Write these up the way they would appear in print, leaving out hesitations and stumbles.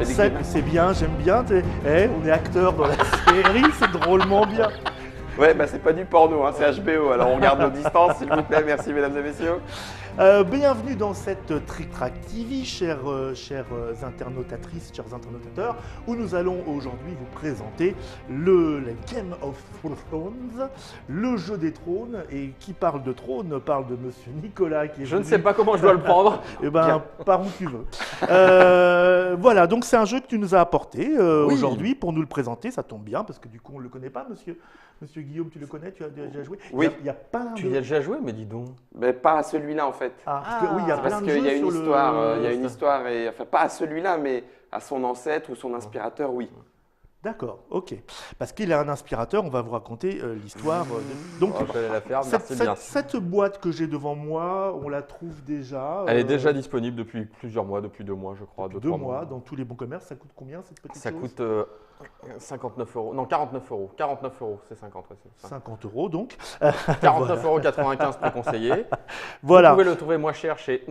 C'est bien, j'aime bien. On est acteur dans la série, c'est drôlement bien. Ouais, bah c'est pas du porno, hein, c'est HBO, alors on garde nos distances, s'il vous plaît, merci mesdames et messieurs. Bienvenue dans cette Trick Track TV, chères internautatrices, chers internautateurs, où nous allons aujourd'hui vous présenter la Game of Thrones, le jeu des trônes. Et qui parle de trône parle de monsieur Nicolas qui est Je ne sais pas comment je dois le prendre. Eh ben, par où tu veux. Voilà, donc c'est un jeu que tu nous as apporté aujourd'hui pour nous le présenter. Ça tombe bien parce que du coup on ne le connaît pas, Monsieur Guillaume, tu le connais, tu as déjà joué? Oui. Il y a plein Tu y as déjà joué, mais dis donc. Mais pas à celui-là en fait. Parce que, oui, il y a plein Parce de qu'il jeux y a une sur histoire, il y a une histoire, et, enfin pas à celui-là, mais à son ancêtre ou son inspirateur, oui. D'accord, ok. Parce qu'il a un inspirateur, on va vous raconter l'histoire. Donc, Je vais aller la faire, merci bien. cette boîte que j'ai devant moi, on la trouve déjà. Elle est déjà disponible depuis plusieurs mois, depuis 2 mois, je crois. Depuis 2 mois, dans tous les bons commerces. Ça coûte combien cette petite Ça chose? coûte 59 euros. Non, 49 euros. 49 euros, c'est 50. Ouais, c'est ça. 50 euros donc. 49,95 € pour conseiller. Voilà. Vous pouvez le trouver moins cher chez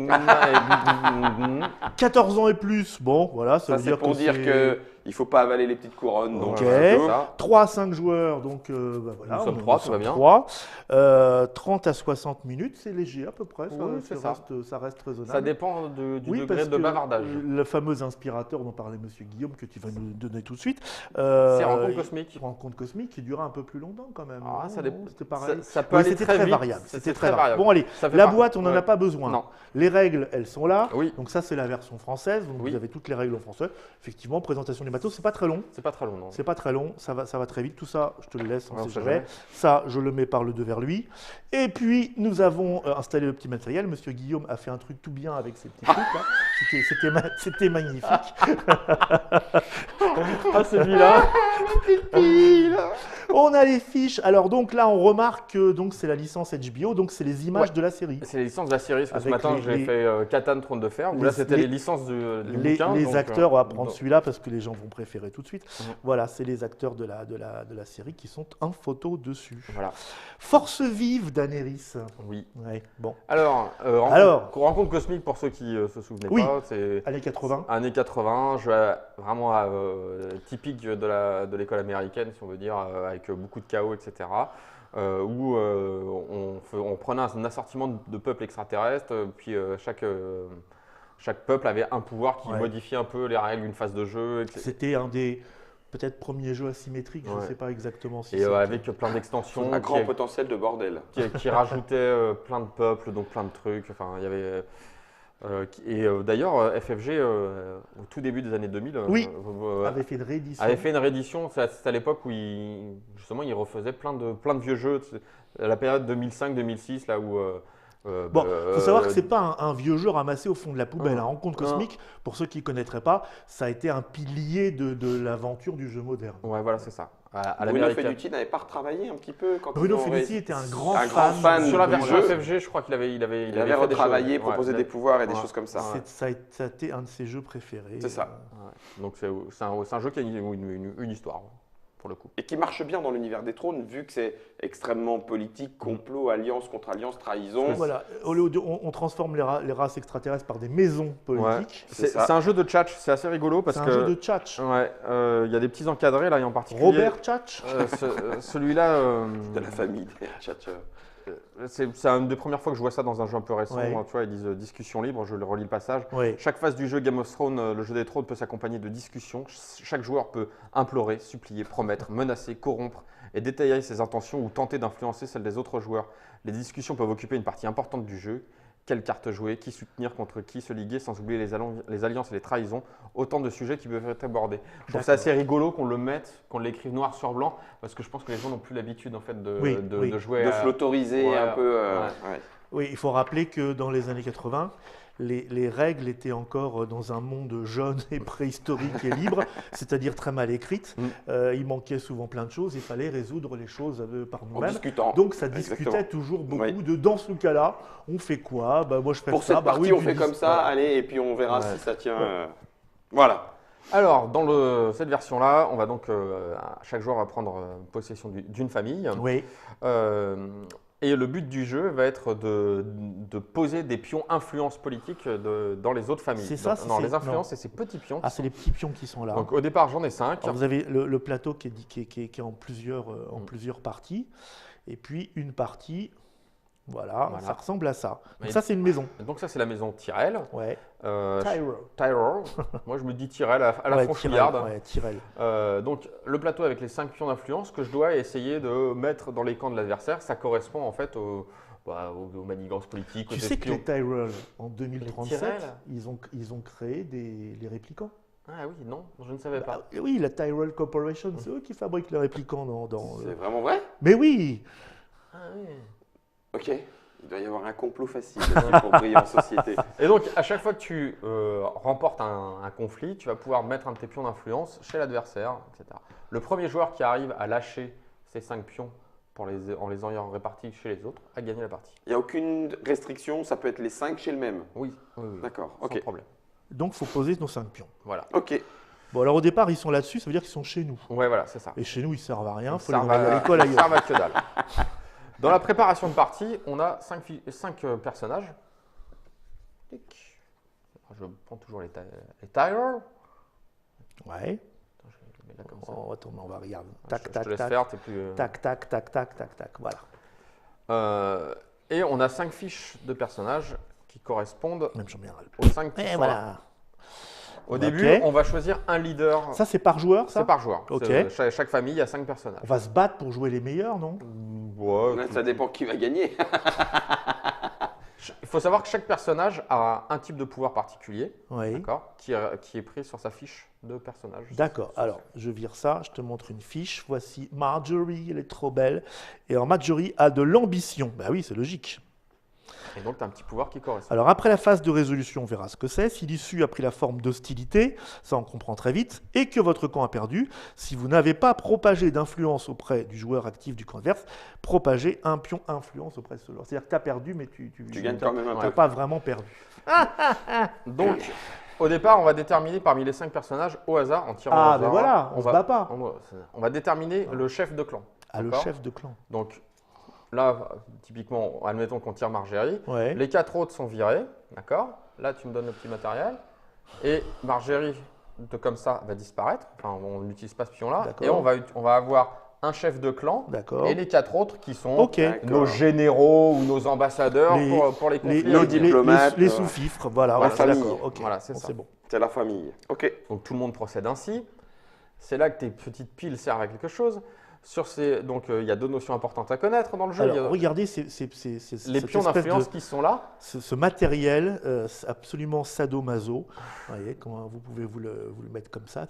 14 ans et plus, bon, voilà, ça Ça veut c'est dire pour dire qu'il ne faut pas avaler les petites couronnes. Donc, Ok. ça. 3 à 5 joueurs, donc bah, voilà. Nous sommes on- 3, nous tout va sommes bien. 3. 30 à 60 minutes, c'est léger à peu près, Oui, c'est ça. ça reste raisonnable. Ça dépend du Oui, degré parce de que bavardage. le fameux inspirateur dont parlait Monsieur Guillaume, que tu vas nous donner tout de suite. C'est Rencontre Cosmique. Rencontre cosmique qui dura un peu plus longtemps quand même. Ah, non, ça non, dépend. C'était pareil. Ça peut Oui, aller c'était très très vite. variable. C'est C'était très très variable. variable. Bon allez, Ça fait la pas- boîte, on n'en ouais. a pas besoin. Non. Les règles, elles sont là. Oui. Donc ça, c'est la version française. Donc Oui. vous avez toutes les règles en français. Effectivement, présentation des matos, c'est pas très long. C'est pas très long, non. C'est pas très long, ça va très vite. Tout ça, je te le laisse, on Ouais, on sait sait jamais. jamais. Ça, je le mets par le deux vers lui. Et puis, nous avons installé le petit matériel. Monsieur Guillaume a fait un truc tout bien avec ces petits trucs là. C'était magnifique. Ah, celui-là. On a les fiches. Alors donc là, on remarque que donc c'est la licence HBO, donc c'est les images Ouais. de la série. C'est les licences de la série, parce que ce Avec matin j'ai les- fait Catan Trône de Fer, où les- là c'était les- les licences du Les, bouquin. les donc, acteurs, on va prendre donc- celui-là parce que les gens vont préférer tout de suite. Mhm. Voilà, c'est les acteurs de la série qui sont en photo dessus. Voilà, Force vive d'Anéris. oui. Ouais, bon. Alors, rencontre cosmique pour ceux qui se souvenaient Oui. pas, c'est Années 80. années 80, jeu vraiment typique de l'école américaine, si on veut dire, avec beaucoup de chaos, etc. Où on prenait un assortiment de peuples extraterrestres, puis chaque peuple avait un pouvoir qui Ouais. modifiait un peu les règles d'une phase de jeu, etc. C'était un des peut-être premiers jeux asymétriques, je ne Ouais. sais pas exactement si Et c'était- avec plein d'extensions Un grand potentiel de bordel. qui rajoutaient plein de peuples, donc plein de trucs. Enfin, il y avait. D'ailleurs, FFG, au tout début des années 2000, Oui. avait fait une réédition. avait fait une réédition. C'est à l'époque où justement il refaisait plein de vieux jeux. La période 2005-2006, là où. Bon, il faut savoir que c'est pas un vieux jeu ramassé au fond de la poubelle. Non. Un Rencontre cosmique, pour ceux qui ne connaîtraient pas, ça a été un pilier de l'aventure du jeu moderne. Ouais, voilà, c'est ça. À Bruno l'américaine. Feduti n'avait pas retravaillé un petit peu quand Bruno ils ont Feduti était un grand un grand fan. fan Sur la du version jeu. FFG, je crois qu'il avait Il avait fait des retravaillé, choses. proposé Ouais, des pouvoirs et des ouais. choses comme ça. Ça a été un de ses jeux préférés. C'est ça. Ouais. Donc c'est un jeu qui a une histoire, pour le coup. Et qui marche bien dans l'univers des trônes, vu que c'est extrêmement politique, complot, alliance contre alliance, trahison. Voilà, on transforme les races extraterrestres par des maisons politiques. C'est ça. C'est un jeu de tchatch, c'est assez rigolo parce C'est un que. jeu de tchatch. Ouais, il y a des petits encadrés là, et en particulier. Robert Tchatch. Celui-là. De la famille des tchatcheurs. C'est une des premières fois que je vois ça dans un jeu un peu récent. Ouais. Tu vois, ils disent discussion libre, je le relis le passage. Oui. Chaque phase du jeu Game of Thrones, le jeu des trônes, peut s'accompagner de discussions. Chaque joueur peut implorer, supplier, promettre, menacer, corrompre et détailler ses intentions ou tenter d'influencer celles des autres joueurs. Les discussions peuvent occuper une partie importante du jeu. Quelle carte jouer, qui soutenir contre qui se liguer, sans oublier les alliances et les trahisons. Autant de sujets qui peuvent être abordés. Je trouve ça assez rigolo qu'on le mette, qu'on l'écrive noir sur blanc, parce que je pense que les gens n'ont plus l'habitude en fait de, Oui, de, oui. de jouer De à- se l'autoriser Ouais, un peu. ouais. Oui, il faut rappeler que dans les années 80, les règles étaient encore dans un monde jeune et préhistorique et libre, c'est-à-dire très mal écrites. Il manquait souvent plein de choses, il fallait résoudre les choses par En nous-mêmes. discutant. Donc ça discutait Exactement. toujours beaucoup Oui. de dans ce cas-là, on fait quoi? Bah, moi je fais Pour ça. cette Bah, partie, oui, on tu fait dis comme ça, allez, et puis on verra Ouais. si ça tient. Voilà. Alors, dans cette version-là, on va donc, chaque joueur va prendre possession d'une famille. Oui, Euh, Et le but du jeu va être de poser des pions influence politique dans les autres familles. C'est ça, Non, les non. influences, c'est ces petits pions. Ah, c'est les petits pions qui sont là. Donc au départ, j'en ai 5. Alors, vous avez le plateau qui est en plusieurs parties. Et puis une partie, voilà. Ça ressemble à ça. Donc ça, c'est une maison. Donc ça, c'est la maison Tyrell. Ouais. Tyrell. Moi, je me dis Tyrell à la Ouais, franchouillarde. Ouais, Tyrell. Donc le plateau avec les 5 pions d'influence que je dois essayer de mettre dans les camps de l'adversaire, ça correspond en fait aux manigances politiques, aux Tu sais que espions. les Tyrell, en 2037, Tyrell ils ont créé les réplicants. Ah oui, non, je ne savais pas. Ah, oui, la Tyrell Corporation, c'est eux qui fabriquent les réplicants C'est vraiment vrai? Mais oui! Ah oui. Ok. Il doit y avoir un complot facile ici pour briller en société. Et donc, à chaque fois que tu remportes un conflit, tu vas pouvoir mettre un de tes pions d'influence chez l'adversaire, etc. Le premier joueur qui arrive à lâcher ces 5 pions en les ayant répartis chez les autres a gagné la partie. Il n'y a aucune restriction, ça peut être les 5 chez le même. Oui. D'accord, Sans ok. problème. Donc, il faut poser nos 5 pions. Voilà. Ok. Bon, alors au départ, ils sont là-dessus, ça veut dire qu'ils sont chez nous. Ouais, voilà, c'est ça. Et chez nous, ils servent à rien, il faut Ça les envoyer à l'école ça ailleurs. va que dalle. Dans la préparation de partie, on a 5 personnages. Tic. Je prends toujours les Tyrell. Ouais. Je les mets là comme ça. On va tourner, on va regarder. Je Tac, te tac, laisse tac. faire, t'es plus. Tac, tac, tac, tac, tac, tac. Voilà. Et on a 5 fiches de personnages qui correspondent Même j'en ai ras le aux 5 qui Et sont là. voilà. Au Ok. début, on va choisir un leader. Ça, c'est par joueur, ça? C'est par joueur. Ok. Chaque famille a 5 personnages. On va se battre pour jouer les meilleurs, non? Ouais, Là, ça dépend qui va gagner. Il faut savoir que chaque personnage a un type de pouvoir particulier, Oui. d'accord, qui est pris sur sa fiche de personnage. D'accord. Alors, je vire ça, je te montre une fiche. Voici Marjorie, elle est trop belle. Et alors, Marjorie a de l'ambition. Bah oui, c'est logique. Et donc, tu as un petit pouvoir qui correspond. Alors, après la phase de résolution, on verra ce que c'est. Si l'issue a pris la forme d'hostilité, ça on comprend très vite, et que votre camp a perdu, si vous n'avez pas propagé d'influence auprès du joueur actif du camp adverse, propagez un pion influence auprès de celui-là. C'est-à-dire que tu as perdu, mais tu gagnes quand même un tu n'as peu. pas vraiment perdu. Donc, au départ, on va déterminer parmi les 5 personnages au hasard, en tirant au Ah, hasard. ben voilà, on se bat pas. On va déterminer le chef de clan. Ah, le d'accord. chef de clan. Donc, là, typiquement, admettons qu'on tire Marjorie. Ouais. Les 4 autres sont virés, d'accord. Là, tu me donnes le petit matériel. Et Marjorie, comme ça, va disparaître. Enfin, on n'utilise pas ce pion-là. D'accord. Et on va avoir un chef de clan D'accord. et les 4 autres qui sont Ok. nos généraux ou nos ambassadeurs Les- pour les conflits. nos diplomates, les sous-fifres, voilà, la on est famille. d'accord. Ok, Voilà, c'est bon, ça. c'est bon. C'est la famille. Ok. Donc tout le monde procède ainsi. C'est là que tes petites piles servent à quelque chose. Donc il y a 2 notions importantes à connaître dans le jeu. Il y a Alors, regardez les cette pions espèce d'influence de- qui sont là. ce matériel absolument sadomaso. Vous voyez, comment vous pouvez vous le mettre comme ça.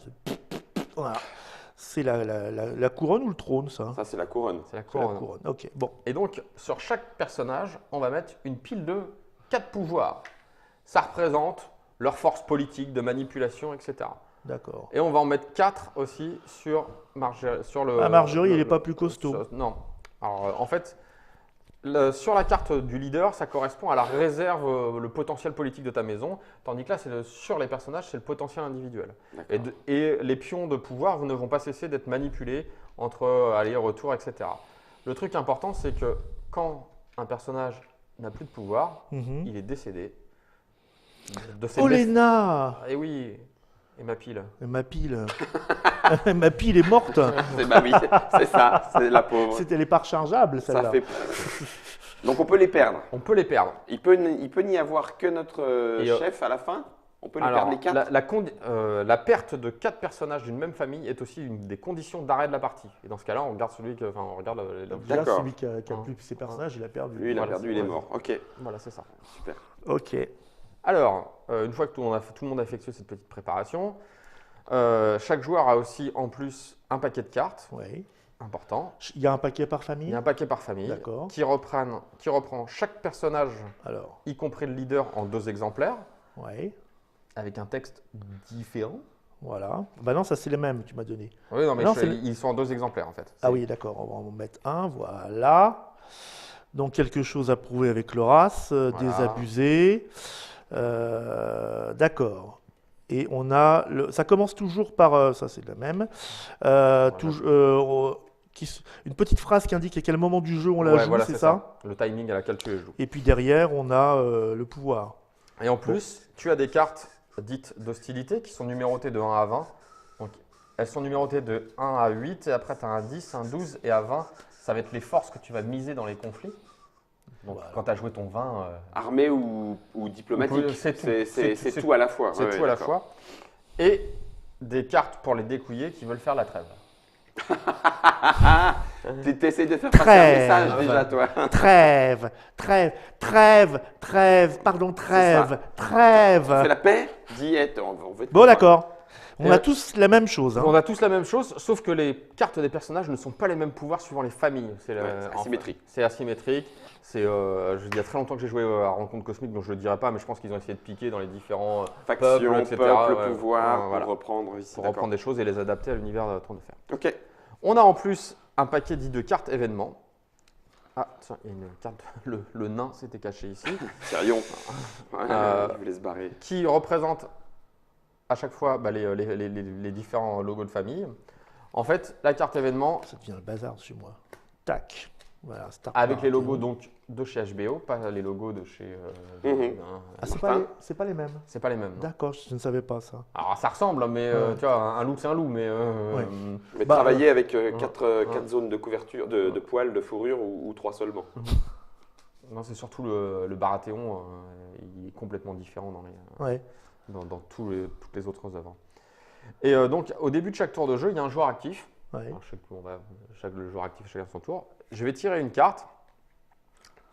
Voilà. C'est la couronne ou le trône, ça? Ça, c'est la couronne. C'est la C'est la couronne. couronne. Ok, bon. Et donc sur chaque personnage, on va mettre une pile de 4 pouvoirs. Ça représente leur force politique, de manipulation, etc. D'accord. Et on va en mettre 4 aussi sur le. Ah, Marjorie, elle n'est pas plus costaud. Non. Alors, en fait, sur la carte du leader, ça correspond à la réserve, le potentiel politique de ta maison, tandis que là, sur les personnages, c'est le potentiel individuel. D'accord. Et les pions de pouvoir ne vont pas cesser d'être manipulés entre aller-retour, etc. Le truc important, c'est que quand un personnage n'a plus de pouvoir, Mhm. il est décédé. De ses Olena! Et oui, et ma pile. Ma pile. Ma pile est morte. Bah oui, c'est ça, c'est la pauvre. Elle est pas rechargeable, Ça celle-là. fait... Donc on peut les perdre. On peut les perdre. Il peut n'y avoir que notre Et, chef à la fin. On peut les Alors, perdre les 4. la perte de 4 personnages d'une même famille est aussi une des conditions d'arrêt de la partie. Et dans ce cas-là, on regarde on regarde Déjà, D'accord. celui qui a plus ses personnages, il a perdu. Lui, il a Voilà, perdu, c'est il est vrai. mort. Ok, Voilà, c'est ça. super. Ok. Alors, une fois que tout le monde a effectué cette petite préparation, chaque joueur a aussi en plus un paquet de cartes, Oui. important. Il y a un paquet par Il famille. y a un paquet par famille D'accord. qui reprend chaque personnage, Alors, y compris le leader, en 2 exemplaires, oui. avec un texte différent. Voilà. Bah non, ça c'est les mêmes, tu m'as donné. Oui, non, mais Non, ils sont en 2 exemplaires en fait. Ah oui, d'accord. On va en mettre un. Voilà. Donc quelque chose à prouver avec l'Horace, Voilà. désabusé. D'accord. Et on a ça commence toujours par ça c'est la même. une petite phrase qui indique à quel moment du jeu on la Ouais, joue, voilà, c'est ça? Le timing à laquelle tu les joues. Et puis derrière, on a le pouvoir. Et en plus, tu as des cartes dites d'hostilité qui sont numérotées de 1 à 20. Donc, elles sont numérotées de 1 à 8 et après tu as un 10, un 12 et à 20, ça va être les forces que tu vas miser dans les conflits. Donc Voilà. quand tu as joué ton 20, Armée ou diplomatique, C'est tout. c'est tout à la fois. c'est Ouais, tout à la d'accord. fois. Et des cartes pour les découiller qui veulent faire la trêve. Tu essayes de faire passer un Trêve. message déjà, toi. Trêve, trêve, trêve, trêve, pardon, trêve, trêve. C'est la paix? Diète. On veut être Bon, d'accord. On Et a tous la même chose. Hein. On a tous la même chose, sauf que les cartes des personnages ne sont pas les mêmes pouvoirs suivant les familles. C'est asymétrique. C'est asymétrique. Il y a très longtemps que j'ai joué à Rencontre Cosmique, donc je ne le dirai pas, mais je pense qu'ils ont essayé de piquer dans les différents Faction, peuples, etc. peuple, ouais, pouvoir, voilà. pour reprendre ici. Pour D'accord. reprendre des choses et les adapter à l'univers de Trône de Fer. Ok. On a en plus un paquet dit de cartes événements. Ah, tiens, il y a une carte, le nain s'était caché ici, Sérion. Ouais, je voulais se barrer. qui représente à chaque fois les différents logos de famille. En fait, la carte événement, Ça devient le bazar chez moi. Tac. Voilà, Star avec Wars. les logos donc de chez HBO, pas les logos de chez. Ah, c'est pas les mêmes. C'est pas les mêmes. non. D'accord, je ne savais pas ça. Alors ça ressemble, mais Ouais. tu vois, un loup c'est un loup, mais. Mais Bah, travailler avec ouais. quatre zones de couverture, de poils, de fourrure ou 3 seulement. Non, c'est surtout le Baratheon, il est complètement différent Ouais. dans toutes les autres œuvres. Et donc, au début de chaque tour de jeu, il y a un joueur actif. Ouais. Alors, le joueur actif, chacun son tour. Je vais tirer une carte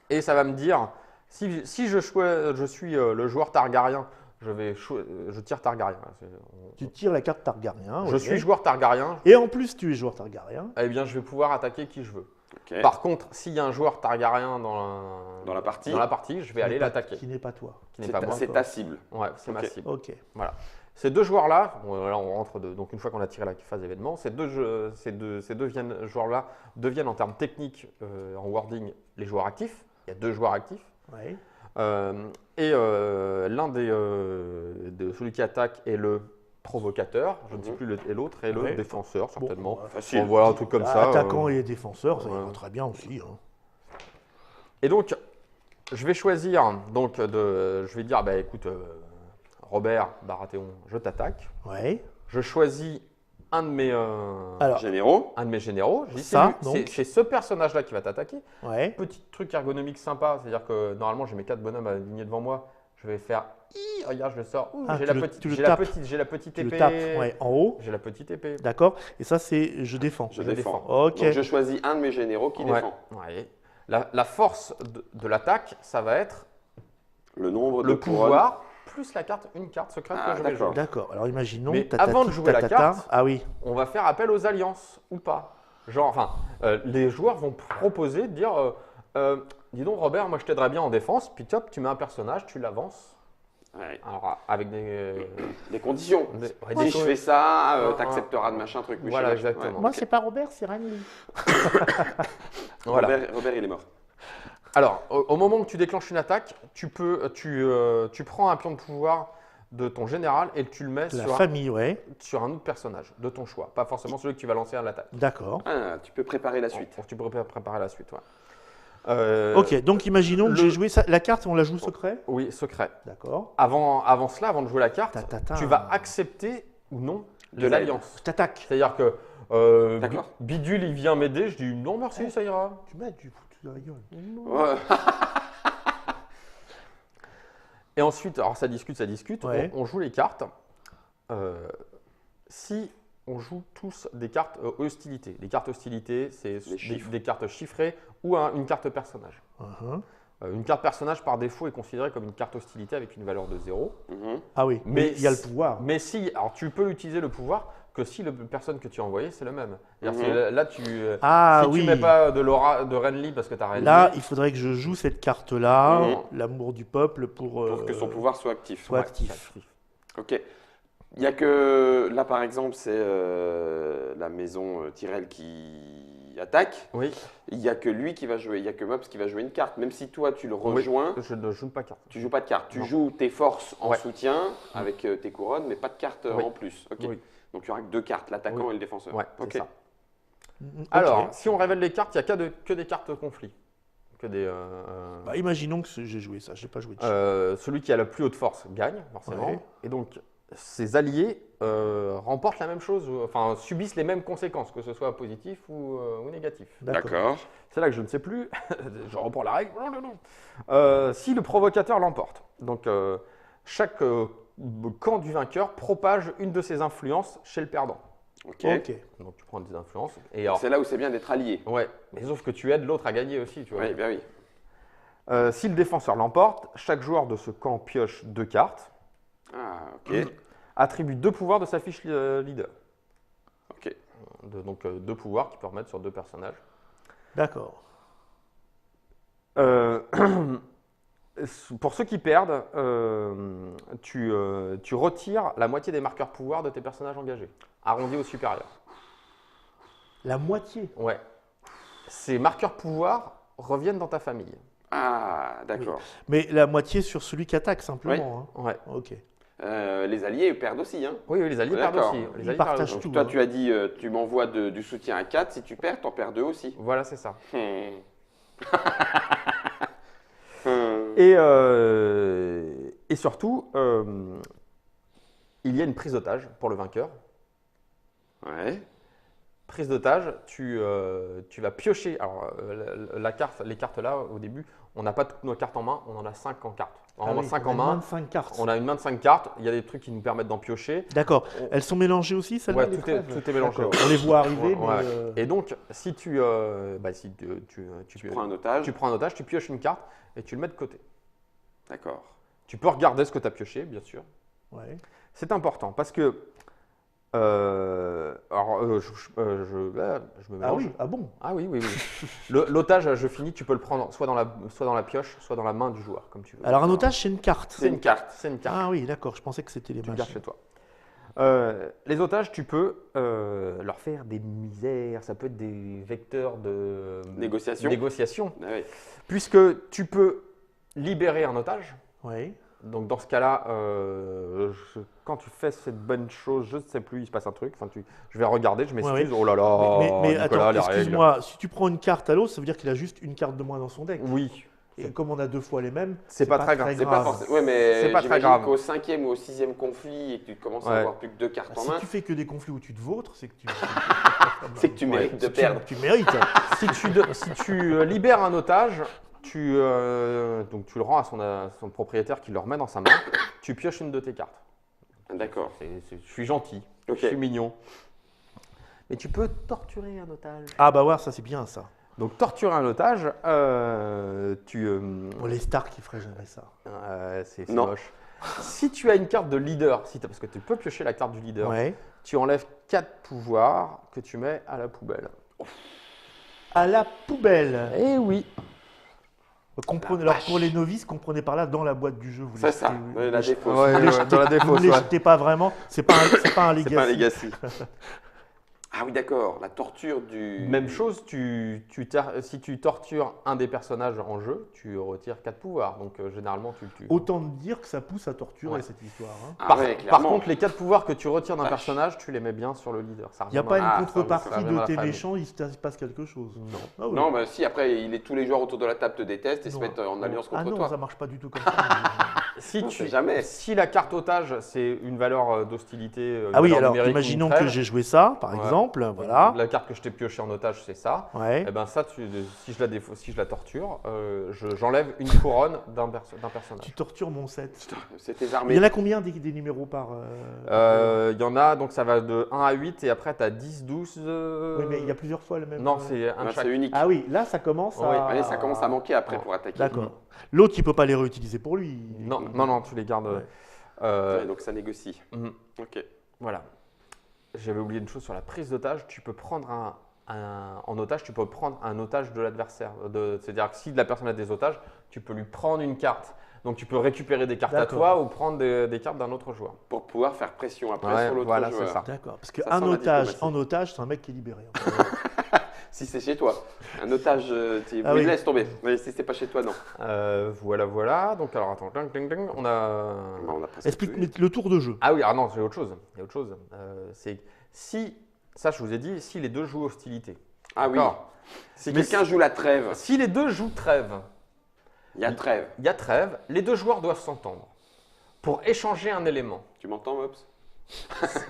et ça va me dire si je suis le joueur Targaryen, je tire Targaryen. Tu tires la carte Targaryen. Je ouais. suis joueur Targaryen, Et en plus, tu es joueur Targaryen. eh bien, je vais pouvoir attaquer qui je veux. Ok. Par contre, s'il y a un joueur Targaryen dans la partie, je vais aller l'attaquer. Qui n'est pas toi. Qui n'est pas moi. C'est ta cible. Ouais, c'est ma Ok. cible. Ok. Ces deux joueurs-là, là on rentre donc une fois qu'on a tiré la phase événement, ces deux joueurs-là deviennent en termes techniques, en wording, les joueurs actifs. Il y a deux joueurs actifs. Ouais. L'un de celui qui attaque est le provocateur, je ne sais plus et l'autre est le Ouais. défenseur certainement. Bon, Facile. Bon, voilà un truc comme ça. Attaquant et défenseur, ça ouais. ira très bien aussi. Hein. Et donc je vais choisir je vais dire écoute Robert Baratheon, je t'attaque. Ouais. Je choisis un de mes Alors, Généraux. Je dis, Ça, c'est lui- donc. c'est ce personnage-là qui va t'attaquer. ouais. Petit truc ergonomique sympa, c'est-à-dire que normalement j'ai mes 4 bonhommes alignés devant moi. Je vais faire, regarde, je le sors. Ouh, Ah, j'ai tu la le- petite, tu le j'ai la tapes. petite, j'ai la petite Tu le épée. tapes ouais, en haut. J'ai la petite épée. D'accord. Et ça, c'est je défends. Je Je défends. défends. Ok. Donc je choisis un de mes généraux qui Ouais. défend. Ouais. La force de l'attaque, ça va être Le nombre de le couronnes. pouvoir plus une carte secrète Ah, que je vais d'accord. jouer. D'accord. Alors imaginons. Mais tatati, avant de jouer la tatata. carte- Ah oui. On va faire appel aux alliances ou pas. Les joueurs vont proposer de dire dis donc Robert, moi je t'aiderais bien en défense, puis top, tu mets un personnage, tu l'avances. Ouais. Alors avec des conditions. ouais, Si je fais ça, Ouais, t'accepteras de machin truc. Voilà, machin. exactement. Moi, c'est pas Robert, c'est Renly. Voilà. Robert, il est mort. Alors, au moment où tu déclenches une attaque, tu prends un pion de pouvoir de ton général et tu le mets La famille, ouais. sur un autre personnage de ton choix, pas forcément celui que tu vas lancer à l'attaque. D'accord. Ah, tu peux préparer la suite. Tu peux préparer la suite. Ouais. Ok. Donc imaginons que le- j'ai joué ça. La carte, on la joue secret. Oui, secret. D'accord. Avant de jouer la carte, Tatata. tu vas accepter ou non De les l'aide. alliances. Je t'attaque. C'est-à-dire que D'accord. Bidule, il vient m'aider, je dis non merci, ça ira. Tu m'as du foutu de la gueule. Ouais. Et ensuite, alors ça discute, Ouais. on joue les cartes. Si on joue tous des cartes hostilité. Les cartes hostilité, c'est chiffres. des cartes chiffrées ou une carte personnage. Uh-huh. Une carte personnage, par défaut, est considérée comme une carte hostilité avec une valeur de 0. Mhm. Ah oui. Mais Mais il y a le pouvoir. Mais si, alors tu peux utiliser le pouvoir que si la personne que tu as envoyée, c'est le même. C'est-à-dire Mhm. que là, Ah si oui. tu mets pas de Renly parce que tu as Renly, Là, il faudrait que je joue cette carte-là, Mhm. l'amour du peuple, pour Pour que son pouvoir soit actif. soit ouais, actif. c'est actif. Ok. Il n'y a que, là par exemple, c'est la maison Tyrell qui attaque. Oui, Il n'y a que lui qui va jouer, il n'y a que Mops qui va jouer une carte. Même si toi tu le rejoins, je ne joue pas carte. tu joues pas de carte. Tu Non. joues tes forces en Ouais. soutien avec tes couronnes, mais pas de carte Oui. en plus. Ok. Oui. Donc il y aura que deux cartes, l'attaquant Oui. et le défenseur. Ouais, ok. c'est ça. Alors, Ok. si on révèle les cartes, il n'y a que des cartes conflits. Que des, Bah, imaginons que j'ai joué ça, j'ai pas joué de chien. celui qui a la plus haute force gagne, forcément. Ouais. Et donc, ses alliés remportent la même chose, enfin subissent les mêmes conséquences, que ce soit positif ou négatif. D'accord. C'est là que je ne sais plus. Je reprends la règle. Si le provocateur l'emporte. Donc, chaque camp du vainqueur propage une de ses influences chez le perdant. Ok. Ok. Donc, tu prends des influences. Et alors, C'est là où c'est bien d'être allié. ouais, mais sauf que tu aides l'autre à gagner aussi, tu vois. Oui, bien oui. Si le défenseur l'emporte, chaque joueur de ce camp pioche 2 cartes, Ah, ok. attribue 2 pouvoirs de sa fiche leader. Ok. Donc 2 pouvoirs qui peuvent remettre sur 2 personnages. D'accord. Euh, Pour ceux qui perdent, tu retires la moitié des marqueurs pouvoirs de tes personnages engagés, arrondis au supérieur. La moitié. Ouais. Ces marqueurs pouvoirs reviennent dans ta famille. Ah, d'accord. Mais la moitié sur celui qui attaque, simplement. Ouais. Hein. Ok. Les alliés perdent aussi, hein. Oui, les alliés perdent D'accord. aussi. Ils Les alliés partagent perdent tout. aussi. Toi, hein. tu as dit, tu m'envoies du soutien à 4. Si tu perds, t'en perds 2 aussi. Voilà, c'est ça. Hmm. Et surtout, il y a une prise d'otage pour le vainqueur. Ouais. Prise d'otage, tu vas piocher. Alors, les cartes là, au début, on n'a pas toutes nos cartes en main, on en a 5 en carte. Ah oui, 5 on a en une main, main de 5 cartes. on a une main de 5 cartes. Il y a des trucs qui nous permettent d'en piocher. D'accord. Elles sont mélangées aussi, celles-là Ouais, les tout est trèves mélangé. D'accord. Ouais. On les voit arriver, Ouais. mais. Et donc, si tu Prends un otage. tu prends un otage, tu pioches une carte et tu le mets de côté. D'accord. Tu peux regarder ce que tu as pioché, bien sûr. Ouais. C'est important parce que. Alors, je me Ah mélange. oui, ah bon. Ah oui, oui, oui. L'otage, je finis, tu peux le prendre soit dans la pioche, soit dans la main du joueur, comme tu veux. Alors un otage, c'est une carte. C'est une carte. C'est une carte. Ah oui, d'accord. Je pensais que c'était les Tu le machines. gardes chez toi. Les otages, tu peux leur faire des misères. Ça peut être des vecteurs de Négociation. Ah oui. puisque tu peux libérer un otage. Oui. Donc dans ce cas-là, quand tu fais cette bonne chose, je ne sais plus, il se passe un truc. Enfin, je vais regarder, je m'excuse. Ouais. Oh là là, Mais Nicolas, attends, les règles. excuse-moi, si tu prends une carte à l'autre, ça veut dire qu'il a juste une carte de moins dans son deck. Oui, Et comme on a 2 fois les mêmes, C'est pas très grave. C'est pas forcément. Ouais, mais C'est pas très j'imagine grave. qu'au 5e ou au 6e conflit et que tu commences à Ouais. avoir plus que 2 cartes Bah, en si main, tu fais que des conflits où tu te vautres, c'est que tu. c'est que tu mérites de Tu- perdre. Tu mérites. si tu libères un otage, donc tu le rends à son propriétaire qui le remet dans sa main, tu pioches une de tes cartes. D'accord. Je suis gentil, Ok. je suis mignon. Mais tu peux torturer un otage. Ah bah ouais, ça c'est bien ça. Donc torturer un otage, Bon, les stars qui feraient jamais ça. c'est Non. moche. Si tu as une carte de leader, parce que tu peux piocher la carte du leader, Ouais. tu enlèves 4 pouvoirs que tu mets à la poubelle. À la poubelle. Eh oui. Comprenez, alors pour les novices, comprenez par là dans la boîte du jeu. Vous C'est les- ça. vous- Ouais, la vous- défausse. Ouais, vous les ouais, jetez- dans la vous défausse, les ouais. jetez pas vraiment. C'est pas un legacy. C'est pas un legacy. Ah oui, d'accord. La torture du. Même chose, si tu tortures un des personnages en jeu, tu retires 4 pouvoirs. Donc généralement, tu le tues. Autant dire que ça pousse à torturer Ouais. cette histoire. hein. Ah Par, ouais, par clairement. contre, les 4 pouvoirs que tu retires d'un Vache. personnage, tu les mets bien sur le leader. Ça Il n'y a revient pas dans- une Ah, ça contrepartie revient dans de la tes famille. méchants, il se passe quelque chose. Non. Ah oui. Non, bah si, après, tous les joueurs autour de la table te détestent et se Non. mettent en alliance Ah contre non, toi. ça marche pas du tout comme ça. Si, On sait jamais. si la carte otage, c'est une valeur d'hostilité, une Ah oui, valeur alors numérique ou une imaginons que trêve, j'ai joué ça, par Ouais. exemple. Voilà. La carte que je t'ai piochée en otage, c'est ça. Ouais. Et ben ça, si je la torture, j'enlève une couronne d'un personnage. Tu tortures mon set. C'est tes Il armées. y en a combien des numéros par. Il y en a, donc ça va de 1 à 8 et après tu as 10, 12. Oui, mais il y a plusieurs fois le même. Non, c'est un Ouais, chaque. c'est unique. Ah oui, là ça commence à. Oui, Ouais, ça commence à manquer après Ouais. pour attaquer. D'accord. L'autre, il peut pas les réutiliser pour lui. Non, tu les gardes. Ouais. Ouais, donc ça négocie. Mhm. Ok. Voilà. J'avais oublié une chose sur la prise d'otage. Tu peux prendre en otage, tu peux prendre un otage de l'adversaire. C'est-à-dire que si la personne a des otages, tu peux lui prendre une carte. Donc tu peux récupérer des cartes à D'accord. toi ou prendre des cartes d'un autre joueur. Pour pouvoir faire pression après Ouais, sur l'autre voilà, joueur. c'est ça. D'accord. Parce Ça qu'un sent la otage, diplomatie. en otage, c'est un mec qui est libéré. Si c'est chez toi. Un otage, tu Ah oui. laisse tomber. Mais si c'est pas chez toi, non. Voilà. Donc alors attends, on a. Bah, on a presque Explique tout eu. mais le tour de jeu. Ah oui, non, c'est autre chose. Il y a autre chose. C'est si Ça, je vous ai dit, si les deux jouent hostilité. Ah oui. D'accord. Si Mais quelqu'un joue la trêve, Si les deux jouent trêve, il y a trêve. il y a trêve, les deux joueurs doivent s'entendre pour échanger un élément. Tu m'entends, Mops?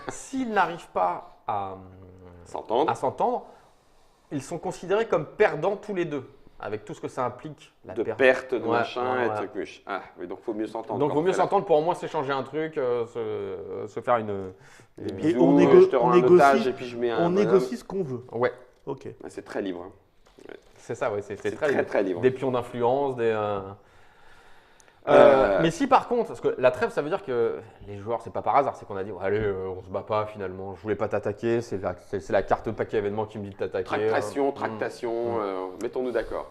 S'ils n'arrivent pas S'entendre. à s'entendre, ils sont considérés comme perdants tous les deux, avec tout ce que ça implique. La De perte. perte, de Ouais, machin, ouais, et ouais. truc muche. Ah, oui, donc il faut mieux s'entendre. Donc, il vaut mieux Après, s'entendre pour au moins s'échanger un truc, se faire une. Des Et bisous, on je te rends un négocie- otage et puis je mets un. On négocie ce qu'on veut. Ouais, Ok. Ah, c'est très libre. c'est ça, ouais, c'est C'est très, très, très libre. des pions d'influence, des. Euh, Mais si par contre, parce que la trêve, ça veut dire que les joueurs, c'est pas par hasard, c'est qu'on a dit, allez, on se bat pas finalement, je voulais pas t'attaquer, c'est la carte paquet événement qui me dit de t'attaquer. Tractation, mettons-nous d'accord.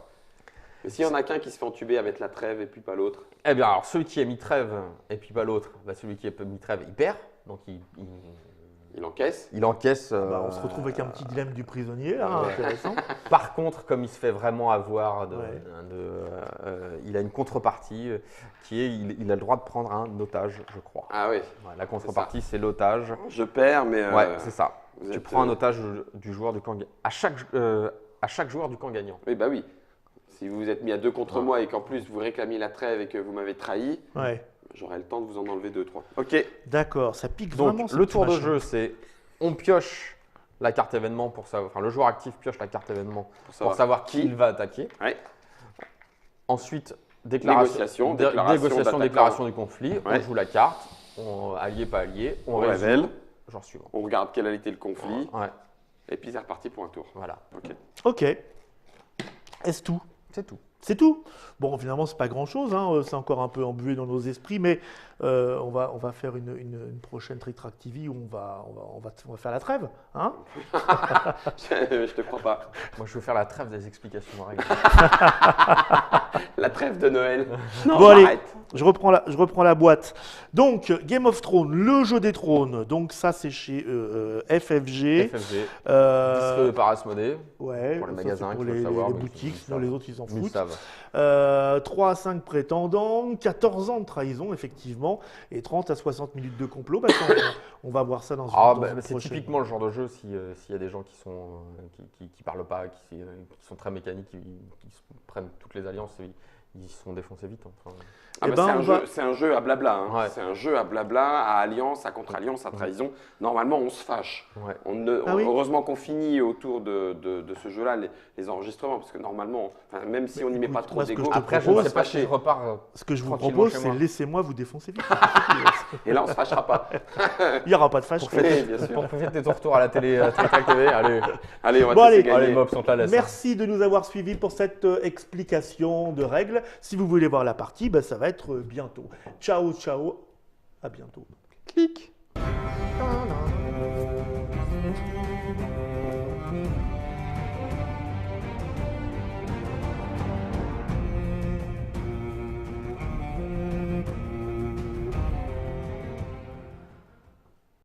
Mais s'il y en a qu'un qui se fait entuber avec la trêve et puis pas l'autre, Eh bien, alors celui qui a mis trêve et puis pas l'autre, bah, celui qui a mis trêve, il perd, donc il encaisse. il encaisse. Bah, on se retrouve avec un petit dilemme du prisonnier, là, intéressant. Par contre, comme il se fait vraiment avoir, Ouais. il a une contrepartie qui est, il a le droit de prendre un otage, je crois. Ah oui, Ouais, la contrepartie, c'est l'otage. je perds, mais. Ouais, c'est ça. vous Tu êtes, prends un otage du joueur du camp gagnant. À chaque joueur du camp gagnant. Oui, bah oui. Si vous vous êtes mis à 2 contre Ouais. moi et qu'en plus vous réclamiez la trêve et que vous m'avez trahi, Ouais. j'aurai le temps de vous en enlever 2-3. Ok. D'accord, ça pique vraiment. Donc, ce le petit tour de machin. jeu, c'est on pioche la carte événement pour savoir. Enfin, le joueur actif pioche la carte événement pour savoir qui il va attaquer. Ouais. Ensuite, Négociation, déclaration d'attaquant. du conflit. Ouais. On joue la carte, allié, pas allié. On On résout. révèle. Genre suivant. On regarde quel a été le conflit Ouais, et puis c'est reparti pour un tour. voilà. Ok. Ok. Est-ce tout? C'est tout. C'est tout. Bon, finalement, c'est pas grand-chose. Hein. C'est encore un peu embué dans nos esprits, mais on va faire une prochaine Trick Track TV où on va faire la trêve. Hein. Je te crois pas. Moi, je veux faire la trêve des explications de règles. La trêve de Noël. Non, Bon, allez. arrête. Je reprends la boîte. Donc, Game of Thrones, le jeu des trônes. Donc, ça, c'est chez FFG. FFG. Euh, Distribué par Asmodée. ouais, pour les ça, magasins c'est pour qui veulent les, savoir, les mais boutiques, ils sinon savent. les autres, ils s'en Ils foutent. savent. 3 à 5 prétendants, 14 ans de trahison, effectivement, et 30 à 60 minutes de complot. Bah, ça, on va voir ça dans Ah, dans bah, une c'est prochaine. typiquement le genre de jeu s'il y a des gens qui sont qui parlent pas, qui sont très mécaniques, qui prennent toutes les alliances, ils se font défoncer vite. Enfin, Ah Eh bah, ben, c'est un jeu à blabla. Hein. Ouais. C'est un jeu à blabla, à alliance, à contre-alliance, à trahison. Normalement, on se fâche. ouais. Ah oui. Heureusement qu'on finit autour de ce jeu-là les enregistrements, parce que normalement, enfin, même si on n'y met pas écoute, trop moi, ce que d'ego, je te Après, je propose, ne sais pas si je repars. Ce que je vous Tranquillement propose, chez c'est moi. laissez-moi vous défoncer vite. et là, on se fâchera pas. Il n'y aura pas de fâche. Pour Oui, fêter, bien sûr. pour fêter ton retour à la télé, à Trick Track TV, allez, Allez, on va Bon, te allez. laisser gagner. allez, Mops, on te la laisse. Merci de nous avoir suivis pour cette explication de règles. Si vous voulez voir la partie, bah, ça va être bientôt. Ciao, ciao. À bientôt. Clic.